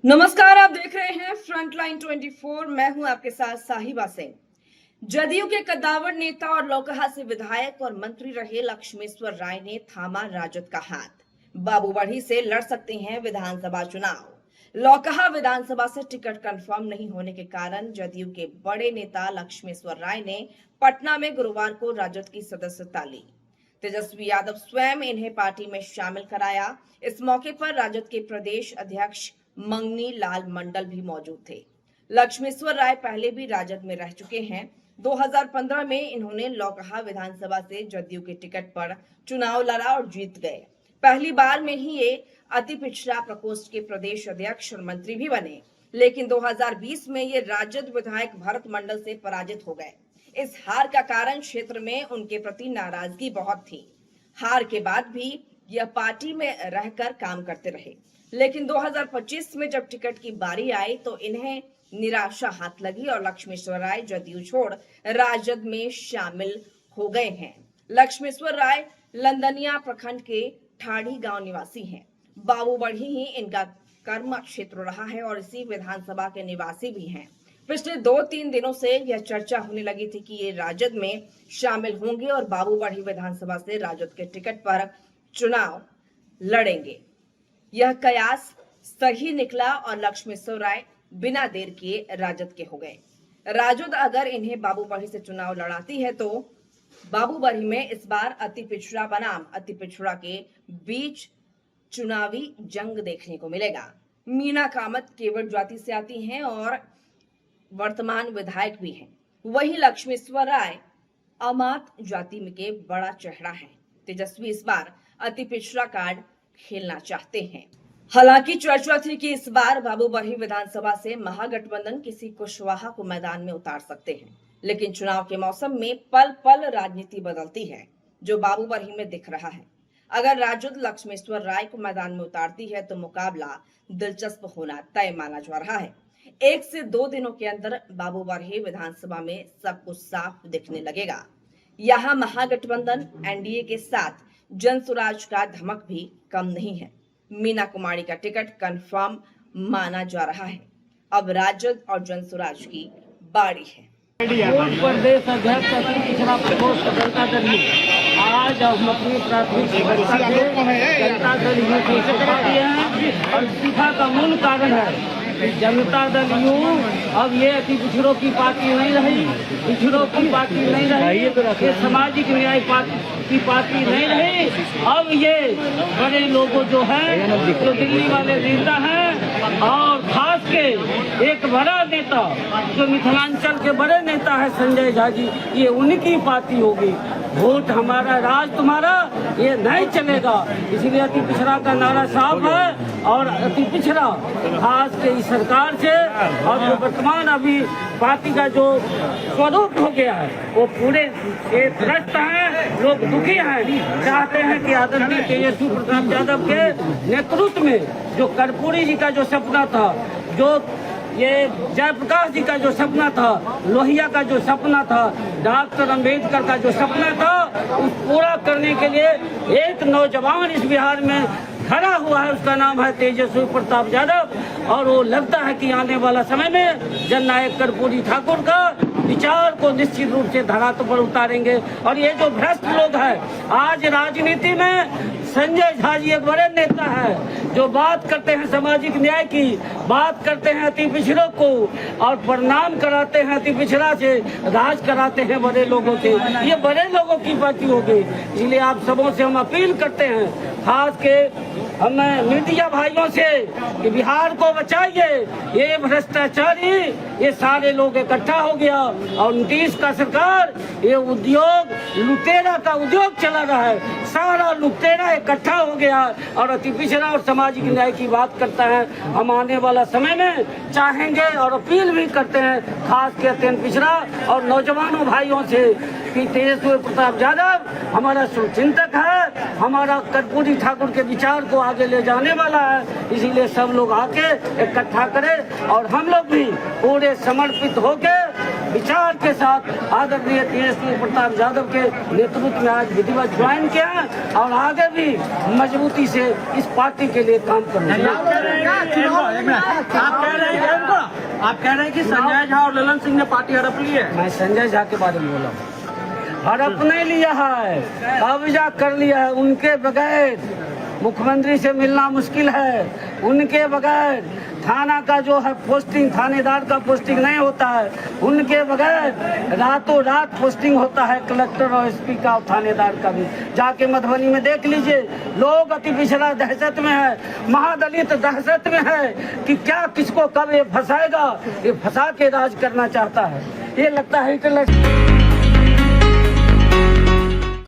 नमस्कार, आप देख रहे हैं फ्रंटलाइन 24। मैं हूं आपके साथ साहिबा सिंह। जदयू के कद्दावर नेता और लौकहा से विधायक और मंत्री रहे लक्ष्मेश्वर राय ने थामा राजद का हाथ। बाबूबढ़ी से लड़ सकते हैं विधानसभा चुनाव। लौकहा विधानसभा से टिकट कंफर्म नहीं होने के कारण जदयू के बड़े नेता लक्ष्मेश्वर राय ने पटना में गुरुवार को राजद की सदस्यता ली। तेजस्वी यादव स्वयं इन्हें पार्टी में शामिल कराया। इस मौके पर राजद के प्रदेश अध्यक्ष मंगनी लाल मंडल भी मौजूद थे। लक्ष्मेश्वर राय पहले भी राजद में रह चुके हैं। 2015 में इन्होंने लौकहा विधानसभा से जदयू के टिकट पर चुनाव लड़ा और जीत गए। पहली बार में ही ये अति पिछड़ा प्रकोष्ठ के प्रदेश अध्यक्ष और मंत्री भी बने, लेकिन 2020 में ये राजद विधायक भरत मंडल से पराजित हो गए। इस हार का कारण क्षेत्र में उनके प्रति नाराजगी बहुत थी। हार के बाद भी यह पार्टी में रहकर काम करते रहे, लेकिन 2025 में जब टिकट की बारी आई तो इन्हें निराशा हाथ लगी और लक्ष्मेश्वर राय जदयू छोड़ राजद में शामिल हो गए हैं। लक्ष्मेश्वर राय लंदनिया प्रखंड के ठाड़ी गांव निवासी हैं। बाबूबढ़ी ही इनका कर्म क्षेत्र रहा है और इसी विधानसभा के निवासी भी हैं। पिछले 2-3 दिनों से यह चर्चा होने लगी थी कि ये राजद में शामिल होंगे और बाबूबढ़ी विधानसभा से राजद के टिकट पर चुनाव लड़ेंगे। यह कयास सही निकला और लक्ष्मेश्वर राय बिना देर किए राजद के हो गए। राजद अगर इन्हें बाबूबढ़ी से चुनाव लड़ाती है तो बाबूबढ़ी में इस बार अति पिछड़ा बनाम अति पिछड़ा के बीच चुनावी जंग देखने को मिलेगा। मीना कामत केवट जाति से आती हैं और वर्तमान विधायक भी हैं। वही लक्ष्मेश्वर राय अमात जाति में के बड़ा चेहरा है। तेजस्वी इस बार अति पिछड़ा कार्ड खेलना चाहते हैं। हालांकि चर्चा थी कि इस बार बाबूबढ़ी विधानसभा से महागठबंधन किसी कुशवाहा को मैदान में उतार सकते हैं, लेकिन चुनाव के मौसम में पल पल राजनीति बदलती है, जो बाबूबढ़ी में दिख रहा है। अगर राजद लक्ष्मेश्वर राय को मैदान में उतारती है तो मुकाबला दिलचस्प होना तय माना जा रहा है। 1 से 2 दिनों के अंदर बाबूबढ़ी विधानसभा में सब कुछ साफ दिखने लगेगा। यहाँ महागठबंधन एनडीए के साथ जनसुराज का धमक भी कम नहीं है। मीना कुमारी का टिकट कंफर्म माना जा रहा है। अब राजद और जनसुराज की बारी है। प्रदेश अध्यक्ष पिछड़ा प्रकोष्ठ जनता दल आज हम अपनी प्राथमिक जनता दल हैं और इस्तीफा का मूल कारण है जनता दल यूं अब ये अति पिछड़ों की पार्टी नहीं रही, पिछड़ों की पार्टी नहीं रही, ये सामाजिक न्याय की पार्टी नहीं रही। अब ये बड़े लोगों जो है जो दिल्ली वाले नेता हैं और खास के एक बड़ा नेता जो मिथिलांचल के बड़े नेता है संजय झा जी, ये उनकी पार्टी होगी। वोट हमारा राज तुम्हारा, ये नहीं चलेगा। इसलिए अति पिछड़ा का नारा साफ है और अति पिछड़ा खास के इस सरकार से और जो वर्तमान अभी पार्टी का जो स्वरूप हो गया है वो पूरे त्रस्त हैं, लोग दुखी हैं। चाहते हैं कि आदरणीय तेजस्वी प्रसाद यादव के नेतृत्व में जो कर्पूरी जी का जो सपना था, जो ये जयप्रकाश जी का जो सपना था, लोहिया का जो सपना था, डॉक्टर अम्बेडकर का जो सपना था, उस पूरा करने के लिए एक नौजवान इस बिहार में खड़ा हुआ है। उसका नाम है तेजस्वी प्रताप यादव और वो लगता है कि आने वाला समय में जननायक कर्पूरी ठाकुर का विचार को निश्चित रूप से धरातल पर उतारेंगे। और ये जो भ्रष्ट लोग हैं आज राजनीति में, संजय झा जी एक बड़े नेता है जो बात करते हैं सामाजिक न्याय की, बात करते हैं अति पिछड़ों को और प्रणाम कराते हैं अति पिछड़ा से, राज कराते हैं बड़े लोगों से। ये बड़े लोगों की पार्टी होगी। इसलिए आप सबों से हम अपील करते हैं, खास के हम मीडिया भाइयों से, कि बिहार को बचाइए। ये भ्रष्टाचारी ये सारे लोग इकट्ठा हो गया और नीतीश का सरकार ये उद्योग लुटेरा का उद्योग चला रहा है। सारा लुटेरा इकट्ठा हो गया और अति पिछड़ा और सामाजिक न्याय की बात करता है। हम आने वाला समय में चाहेंगे और अपील भी करते हैं खास के अत्यंत पिछड़ा और नौजवानों भाइयों से कि तेजस्वी प्रताप यादव हमारा शुभचिंतक है, हमारा कर्पूरी ठाकुर के विचार को आगे ले जाने वाला है। इसीलिए सब लोग आके इकट्ठा करें और हम लोग भी पूरे समर्पित होके विचार के साथ आदरणीय तेजस्वी प्रताप यादव के नेतृत्व में आज विधिवत ज्वाइन किया और आगे भी मजबूती से इस पार्टी के लिए काम करेंगे। आप कह रहे हैं कि संजय झा और ललन सिंह ने पार्टी हड़प ली है। मैं संजय झा के बारे में बोला, हड़प नहीं लिया है, कब्जा कर लिया है। उनके बगैर मुख्यमंत्री से मिलना मुश्किल है, उनके बगैर थाना का जो है पोस्टिंग, थानेदार का पोस्टिंग नहीं होता है, उनके बगैर रातों रात पोस्टिंग होता है कलेक्टर और एसपी का और थानेदार का भी। जाके मधुबनी में देख लीजिए, लोग अति पिछड़ा दहशत में है, महादलित दहशत में है कि क्या किसको कब ये फंसाएगा, ये फंसा के राज करना चाहता है। ये लगता है हिटलर।